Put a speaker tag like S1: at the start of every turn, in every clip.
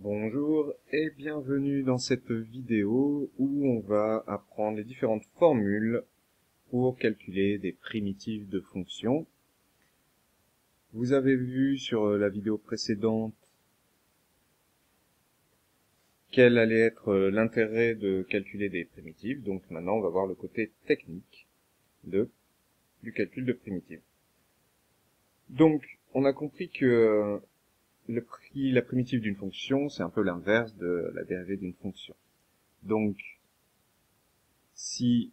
S1: Bonjour et bienvenue dans cette vidéo où on va apprendre les différentes formules pour calculer des primitives de fonctions. Vous avez vu sur la vidéo précédente quel allait être l'intérêt de calculer des primitives, donc maintenant on va voir le côté technique du calcul de primitives. Donc on a compris que la primitive d'une fonction, c'est un peu l'inverse de la dérivée d'une fonction. Donc, si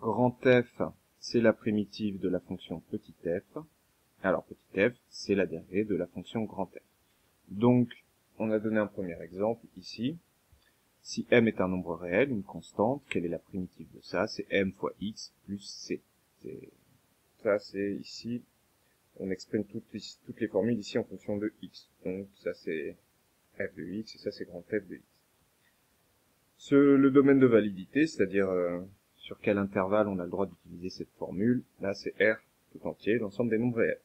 S1: grand f, c'est la primitive de la fonction petit f, alors petit f, c'est la dérivée de la fonction grand f. Donc, on a donné un premier exemple ici. Si m est un nombre réel, une constante, quelle est la primitive de ça? C'est m fois x plus c. Ça, c'est ici, on exprime toutes les formules ici en fonction de x. Donc, ça, c'est f de x, et ça, c'est grand f de x. Le domaine de validité, c'est-à-dire sur quel intervalle on a le droit d'utiliser cette formule, là, c'est R tout entier, l'ensemble des nombres réels.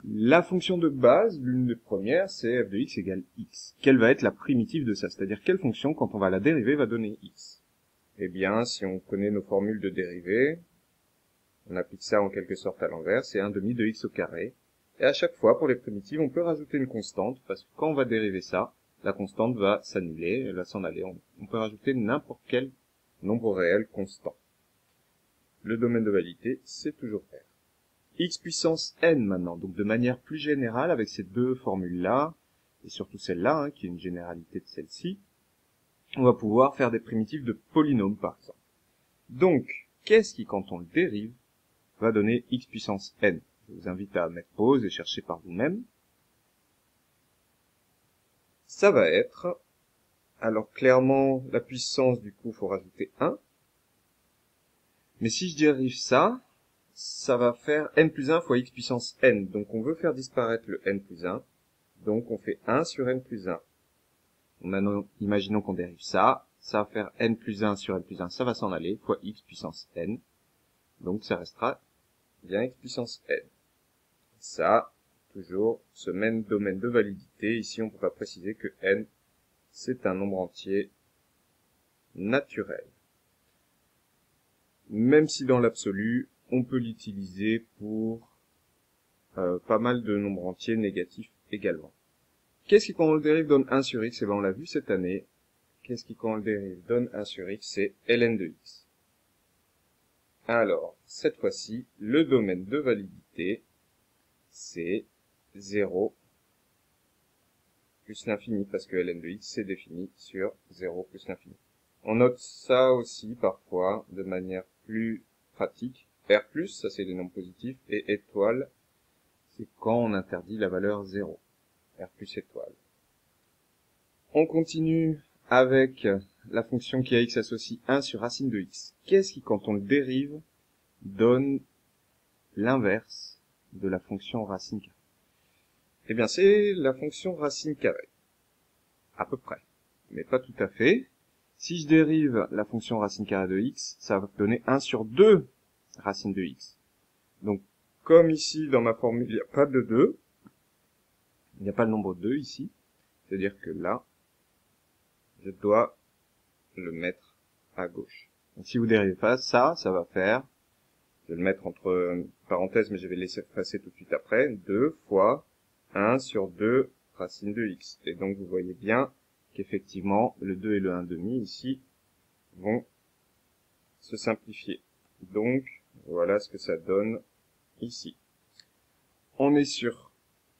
S1: La fonction de base, l'une des premières, c'est f de x égale x. Quelle va être la primitive de ça? C'est-à-dire quelle fonction, quand on va la dériver, va donner x? Eh bien, si on connaît nos formules de dérivée, on applique ça en quelque sorte à l'envers, c'est 1/2 de x au carré. Et à chaque fois, pour les primitives, on peut rajouter une constante, parce que quand on va dériver ça, la constante va s'annuler, elle va s'en aller. On peut rajouter n'importe quel nombre réel constant. Le domaine de validité, c'est toujours R. X puissance n maintenant, donc de manière plus générale, avec ces deux formules-là, et surtout celle-là, qui est une généralité de celle-ci, on va pouvoir faire des primitives de polynômes, par exemple. Donc, qu'est-ce qui, quand on le dérive, va donner x puissance n? Je vous invite à mettre pause et chercher par vous-même. Ça va être, alors clairement, la puissance, du coup, faut rajouter 1. Mais si je dérive ça, ça va faire n plus 1 fois x puissance n. Donc on veut faire disparaître le n plus 1. Donc on fait 1 sur n plus 1. Maintenant, imaginons qu'on dérive ça. Ça va faire n plus 1 sur n plus 1, ça va s'en aller, fois x puissance n. Donc ça restera bien x puissance n. Ça, toujours ce même domaine de validité. Ici, on ne peut pas préciser que n, c'est un nombre entier naturel. Même si dans l'absolu, on peut l'utiliser pour pas mal de nombres entiers négatifs également. Qu'est-ce qui, quand on le dérive, donne 1 sur x? Eh bien, on l'a vu cette année. Qu'est-ce qui, quand on le dérive, donne 1 sur x? C'est ln de x. Alors, cette fois-ci, le domaine de validité, c'est 0 plus l'infini, parce que ln de x, c'est défini sur 0 plus l'infini. On note ça aussi, parfois, de manière plus pratique. R+, ça c'est des nombres positifs, et étoile, c'est quand on interdit la valeur 0. R plus étoile. On continue avec la fonction qui à x associe 1 sur racine de x. Qu'est-ce qui, quand on le dérive, donne l'inverse de la fonction racine carrée? Eh bien, c'est la fonction racine carrée. À peu près. Mais pas tout à fait. Si je dérive la fonction racine carrée de x, ça va donner 1 sur 2 racine de x. Donc, comme ici, dans ma formule, il n'y a pas de 2, il n'y a pas le nombre 2 ici, c'est-à-dire que là, je dois le mettre à gauche. Donc, si vous dérivez pas ça, ça va faire, je vais le mettre entre parenthèses, mais je vais laisser effacer tout de suite après, 2 fois 1 sur 2 racine de x. Et donc, vous voyez bien qu'effectivement, le 2 et le 1/2 ici vont se simplifier. Donc, voilà ce que ça donne ici. On est sur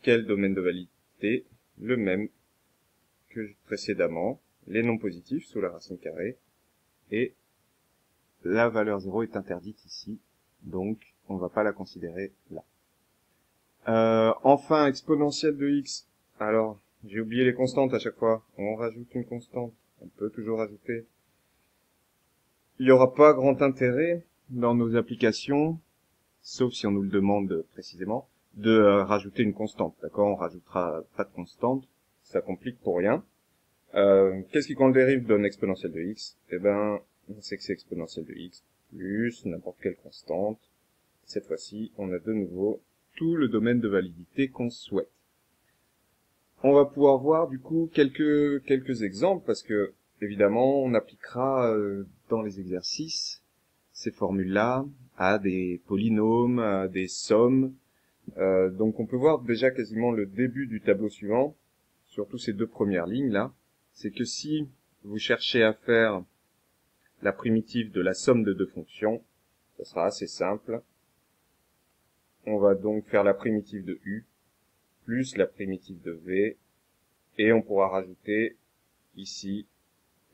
S1: quel domaine de validité? Le même que précédemment, les nombres positifs sous la racine carrée, et la valeur 0 est interdite ici, donc on ne va pas la considérer là. Enfin, exponentielle de x. Alors, j'ai oublié les constantes à chaque fois. On rajoute une constante. On peut toujours rajouter. Il n'y aura pas grand intérêt dans nos applications, sauf si on nous le demande précisément, de rajouter une constante. D'accord? On rajoutera pas de constante. Ça complique pour rien. Qu'est-ce qui, quand on le dérive, donne exponentielle de x? Eh ben, on sait que c'est exponentielle de x plus n'importe quelle constante. Cette fois-ci, on a de nouveau tout le domaine de validité qu'on souhaite. on va pouvoir voir du coup quelques exemples parce que évidemment on appliquera dans les exercices ces formules-là à des polynômes, à des sommes. Donc on peut voir déjà quasiment le début du tableau suivant, surtout ces deux premières lignes là. C'est que si vous cherchez à faire la primitive de la somme de deux fonctions, ça sera assez simple. On va donc faire la primitive de u plus la primitive de v, et on pourra rajouter ici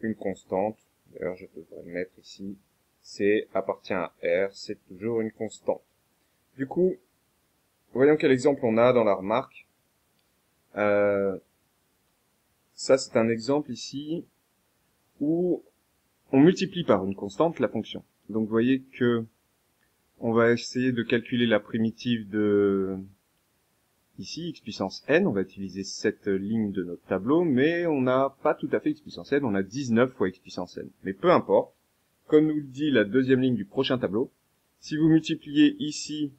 S1: une constante. D'ailleurs, je devrais le mettre ici. C appartient à R, c'est toujours une constante. Du coup, voyons quel exemple on a dans la remarque. Ça, c'est un exemple ici où on multiplie par une constante la fonction. Donc, vous voyez que on va essayer de calculer la primitive de ici, x puissance n. On va utiliser cette ligne de notre tableau, mais on n'a pas tout à fait x puissance n, on a 19 fois x puissance n. Mais peu importe, comme nous le dit la deuxième ligne du prochain tableau, si vous multipliez ici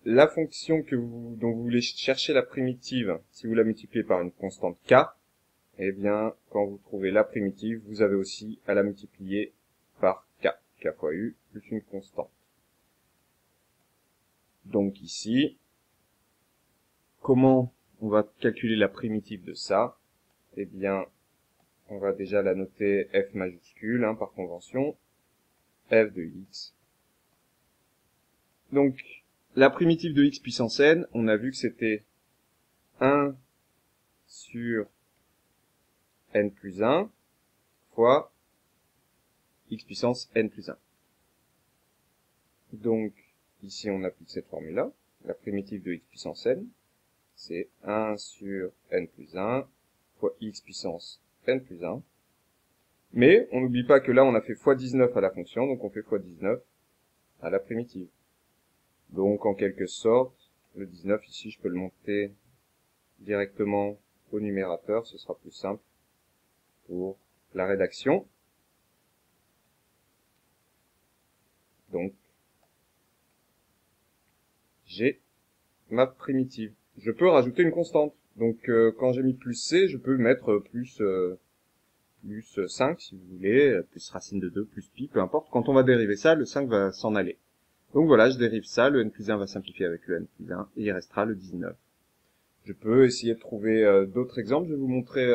S1: la fonction dont vous voulez chercher la primitive, si vous la multipliez par une constante k, eh bien, quand vous trouvez la primitive, vous avez aussi à la multiplier par k fois u, plus une constante. Donc ici, comment on va calculer la primitive de ça? Eh bien, on va déjà la noter f majuscule, par convention, f de x. Donc, la primitive de x puissance n, on a vu que c'était 1 sur n plus 1 fois x puissance n plus 1. Donc, ici on applique cette formule-là. La primitive de x puissance n, c'est 1 sur n plus 1 fois x puissance n plus 1. Mais on n'oublie pas que là on a fait fois 19 à la fonction, donc on fait fois 19 à la primitive. Donc en quelque sorte, le 19 ici je peux le monter directement au numérateur, ce sera plus simple pour la rédaction. Donc, j'ai ma primitive. Je peux rajouter une constante. Donc, quand j'ai mis plus c, je peux mettre plus 5, si vous voulez, plus racine de 2, plus pi, peu importe. Quand on va dériver ça, le 5 va s'en aller. Donc voilà, je dérive ça, le n plus 1 va simplifier avec le n plus 1, et il restera le 19. Je peux essayer de trouver d'autres exemples. Je vais vous montrer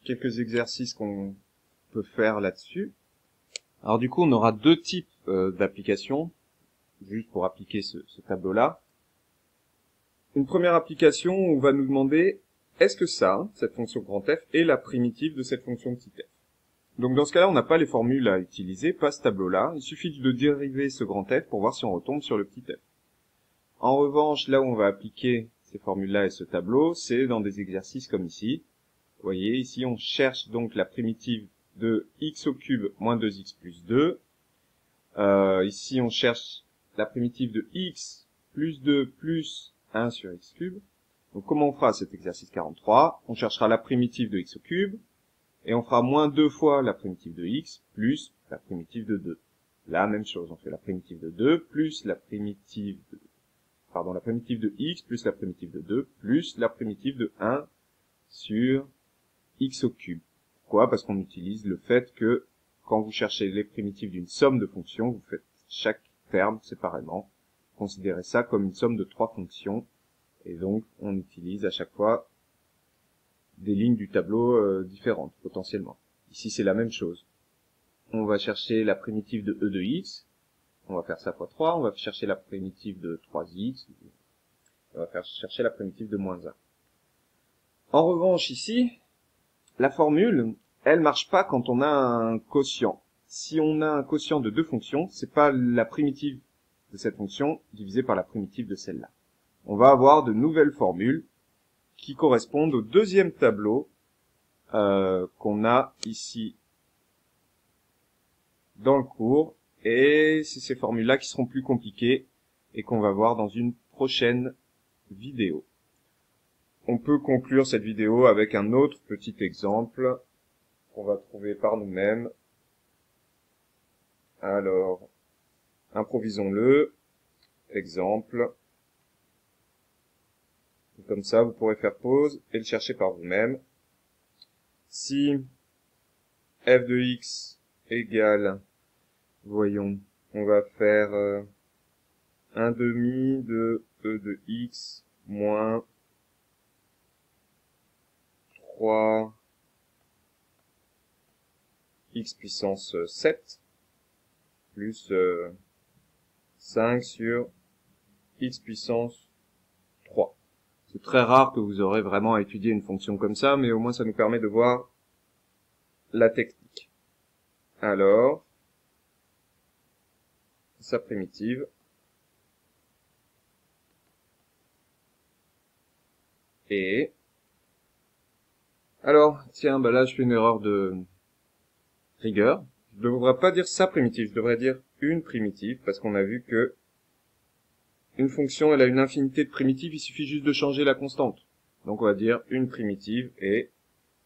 S1: quelques exercices qu'on peut faire là-dessus. Alors du coup, on aura deux types d'applications, juste pour appliquer ce tableau-là. Une première application, on va nous demander, est-ce que ça, cette fonction grand F, est la primitive de cette fonction petit f? Donc dans ce cas-là, on n'a pas les formules à utiliser, pas ce tableau-là. Il suffit de dériver ce grand F pour voir si on retombe sur le petit f. En revanche, là où on va appliquer ces formules-là et ce tableau, c'est dans des exercices comme ici. Vous voyez, ici, on cherche donc la primitive de x au cube moins 2x plus 2. Ici, on cherche la primitive de x plus 2 plus 1 sur x cube. Donc, comment on fera cet exercice 43? On cherchera la primitive de x au cube, et on fera moins 2 fois la primitive de x plus la primitive de 2. Là, même chose, on fait la primitive de 2 plus la primitive de x plus la primitive de 2 plus la primitive de 1 sur x au cube. Pourquoi? Parce qu'on utilise le fait que quand vous cherchez les primitives d'une somme de fonctions, vous faites chaque terme séparément. Considérez ça comme une somme de 3 fonctions. Et donc, on utilise à chaque fois des lignes du tableau différentes, potentiellement. Ici, c'est la même chose. On va chercher la primitive de e de x. On va faire ça fois 3. On va chercher la primitive de 3x. On va chercher la primitive de moins 1. En revanche, ici, la formule, elle marche pas quand on a un quotient. Si on a un quotient de deux fonctions, c'est pas la primitive de cette fonction divisée par la primitive de celle-là. On va avoir de nouvelles formules qui correspondent au deuxième tableau qu'on a ici dans le cours. Et c'est ces formules-là qui seront plus compliquées et qu'on va voir dans une prochaine vidéo. On peut conclure cette vidéo avec un autre petit exemple qu'on va trouver par nous-mêmes. Alors, improvisons-le. Exemple. Comme ça, vous pourrez faire pause et le chercher par vous-même. Si f de x égale, voyons, on va faire 1 demi de e de x moins 3 x puissance 7 plus 5 sur x puissance 3. C'est très rare que vous aurez vraiment à étudier une fonction comme ça, mais au moins ça nous permet de voir la technique. Alors, sa primitive. Et, alors, tiens, bah là je fais une erreur de rigueur. Je ne devrais pas dire sa primitive, je devrais dire une primitive, parce qu'on a vu que une fonction, elle a une infinité de primitives, il suffit juste de changer la constante. Donc on va dire une primitive et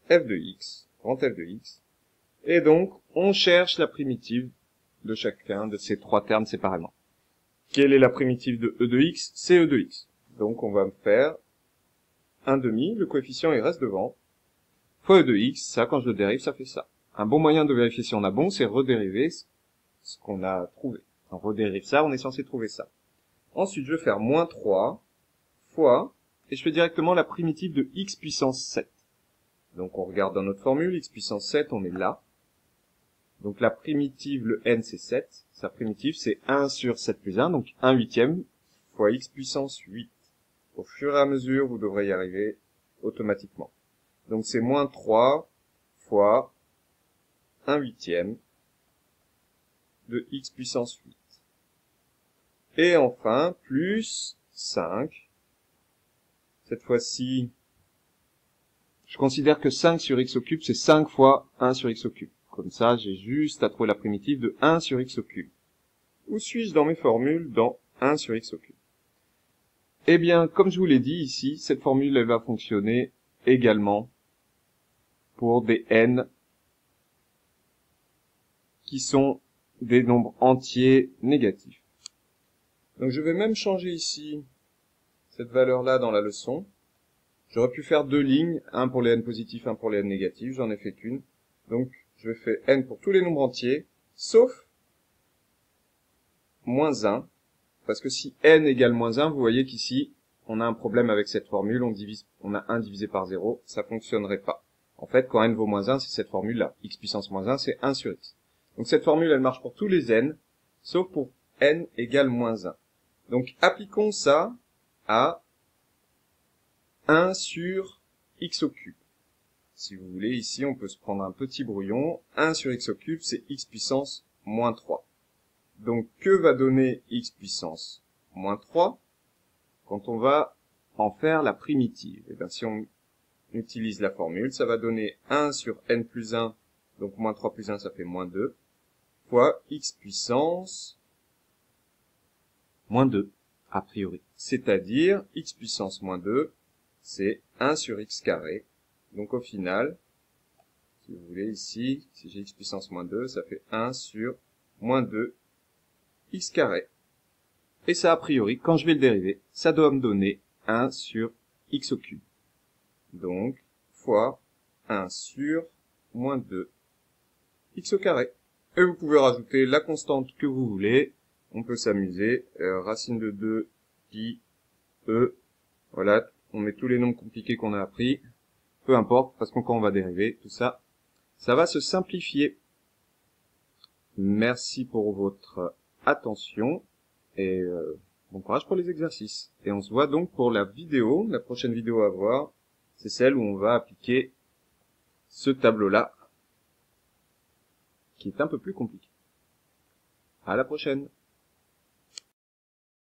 S1: f de x, grand f de x. Et donc, on cherche la primitive de chacun de ces trois termes séparément. Quelle est la primitive de e de x? C'est e de x. Donc on va me faire 1 demi, le coefficient il reste devant, fois e de x, ça quand je le dérive, ça fait ça. Un bon moyen de vérifier si on a bon, c'est redériver ce qu'on a trouvé. On redérive ça, on est censé trouver ça. Ensuite, je vais faire moins 3 fois, et je fais directement la primitive de x puissance 7. Donc on regarde dans notre formule, x puissance 7, on est là. Donc la primitive, le n c'est 7, sa primitive c'est 1 sur 7 plus 1, donc 1 huitième fois x puissance 8. Au fur et à mesure, vous devrez y arriver automatiquement. Donc c'est moins 3 fois 1 huitième de x puissance 8. Et enfin, plus 5. Cette fois-ci, je considère que 5 sur x au cube, c'est 5 fois 1 sur x au cube. Comme ça, j'ai juste à trouver la primitive de 1 sur x au cube. Où suis-je dans mes formules? Dans 1 sur x au cube. Eh bien, comme je vous l'ai dit ici, cette formule, elle va fonctionner également pour des n qui sont des nombres entiers négatifs. Donc je vais même changer ici cette valeur-là dans la leçon. J'aurais pu faire deux lignes, un pour les n positifs, un pour les n négatifs, j'en ai fait qu'une. Donc je vais faire n pour tous les nombres entiers, sauf moins 1, parce que si n égale moins 1, vous voyez qu'ici, on a un problème avec cette formule, on a 1 divisé par 0, ça fonctionnerait pas. En fait, quand n vaut moins 1, c'est cette formule-là. X puissance moins 1, c'est 1 sur x. Donc cette formule, elle marche pour tous les n, sauf pour n égale moins 1. Donc appliquons ça à 1 sur x au cube. Si vous voulez, ici, on peut se prendre un petit brouillon. 1 sur x au cube, c'est x puissance moins 3. Donc, que va donner x puissance moins 3 quand on va en faire la primitive? Eh bien, si on utilise la formule, ça va donner 1 sur n plus 1, donc moins 3 plus 1, ça fait moins 2, fois x puissance moins 2, a priori. C'est-à-dire, x puissance moins 2, c'est 1 sur x carré. Donc au final, si vous voulez ici, si j'ai x puissance moins 2, ça fait 1 sur moins 2 x carré. Et ça, a priori, quand je vais le dériver, ça doit me donner 1 sur x au cube. Donc, fois 1 sur moins 2 x au carré. Et vous pouvez rajouter la constante que vous voulez. On peut s'amuser. Racine de 2, pi, e. Voilà, on met tous les nombres compliqués qu'on a appris. Peu importe, parce que quand on va dériver, tout ça, ça va se simplifier. Merci pour votre attention et bon courage pour les exercices. Et on se voit donc pour la vidéo, la prochaine vidéo à voir, c'est celle où on va appliquer ce tableau-là, qui est un peu plus compliqué. À la prochaine!